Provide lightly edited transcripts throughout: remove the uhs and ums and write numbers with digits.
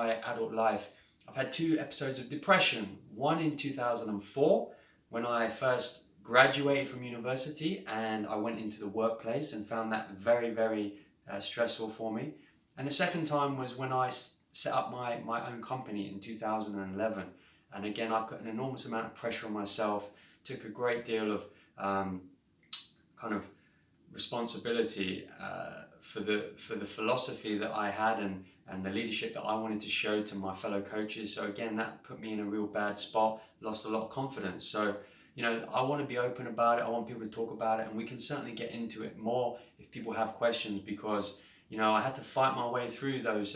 my adult life, I've had 2 episodes of depression. One in 2004, when I first graduated from university and I went into the workplace and found that very, very stressful for me. And the second time was when I set up my own company in 2011. And again, I put an enormous amount of pressure on myself, took a great deal of kind of responsibility for the philosophy that I had and the leadership that I wanted to show to my fellow coaches. So again, that put me in a real bad spot, lost a lot of confidence. So, you know, I want to be open about it. I want people to talk about it, and we can certainly get into it more if people have questions, because, you know, I had to fight my way through those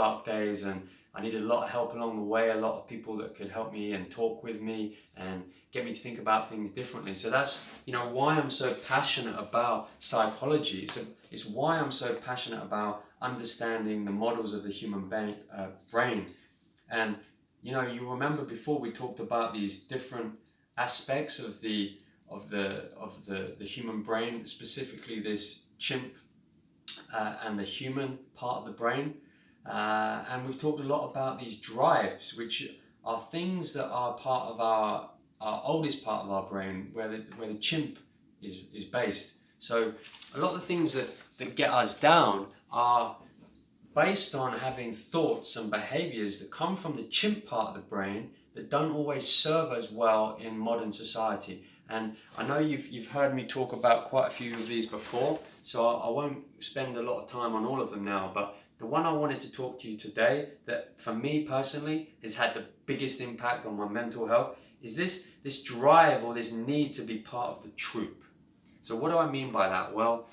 dark days, and I needed a lot of help along the way, a lot of people that could help me and talk with me and get me to think about things differently. So that's, you know, why I'm so passionate about psychology. So it's why I'm so passionate about understanding the models of the human brain. And, you know, you remember before we talked about these different aspects of the human brain, specifically this chimp and the human part of the brain. And we've talked a lot about these drives, which are things that are part of our oldest part of our brain, where the chimp is based. So a lot of the things that get us down are based on having thoughts and behaviors that come from the chimp part of the brain that don't always serve us well in modern society. And I know you've heard me talk about quite a few of these before, so I won't spend a lot of time on all of them now, but the one I wanted to talk to you today that for me personally has had the biggest impact on my mental health is this drive or this need to be part of the troop. So what do I mean by that? Well,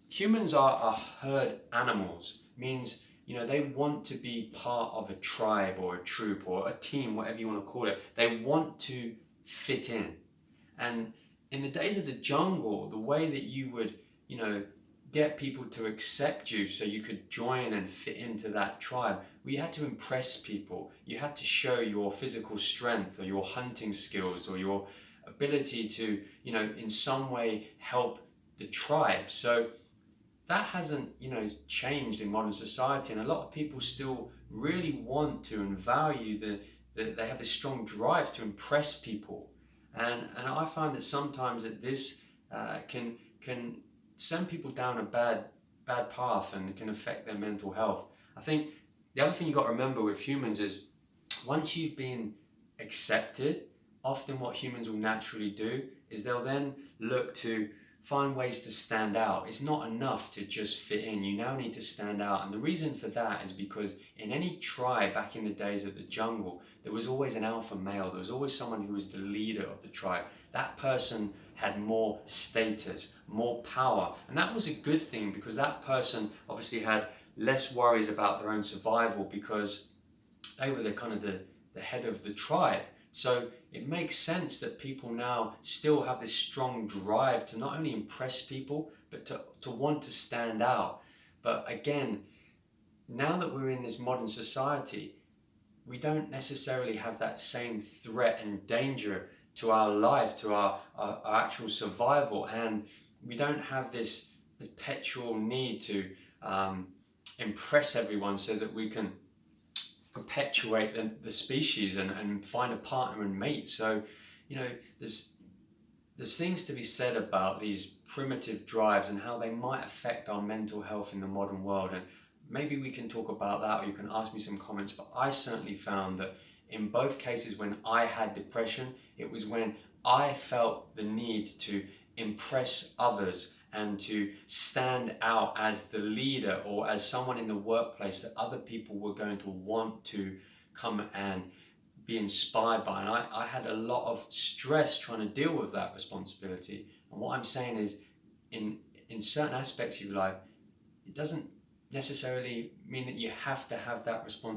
humans are herd animals. Means, you know, they want to be part of a tribe or a troop or a team, whatever you want to call it. They want to fit in. And in the days of the jungle, the way that you would, you know, get people to accept you so you could join and fit into that tribe, well, you had to impress people. You had to show your physical strength or your hunting skills or your ability to, you know, in some way help the tribe. So that hasn't, you know, changed in modern society, and a lot of people still really want to and value they have this strong drive to impress people. And I find that sometimes that this can send people down a bad path and can affect their mental health. I think the other thing you've got to remember with humans is once you've been accepted, often what humans will naturally do is they'll then look to find ways to stand out. It's not enough to just fit in. You now need to stand out. And the reason for that is because in any tribe back in the days of the jungle, there was always an alpha male. There was always someone who was the leader of the tribe. That person had more status, more power. And that was a good thing because that person obviously had less worries about their own survival because they were the kind of the head of the tribe. So it makes sense that people now still have this strong drive to not only impress people, but to want to stand out. But again, now that we're in this modern society, we don't necessarily have that same threat and danger to our life, to our actual survival. And we don't have this perpetual need to impress everyone so that we can perpetuate the species and find a partner and mate. So, you know, there's things to be said about these primitive drives and how they might affect our mental health in the modern world. And maybe we can talk about that, or you can ask me some comments. But I certainly found that in both cases when I had depression, it was when I felt the need to impress others and to stand out as the leader or as someone in the workplace that other people were going to want to come and be inspired by. And I had a lot of stress trying to deal with that responsibility. And what I'm saying is in certain aspects of your life, it doesn't necessarily mean that you have to have that responsibility.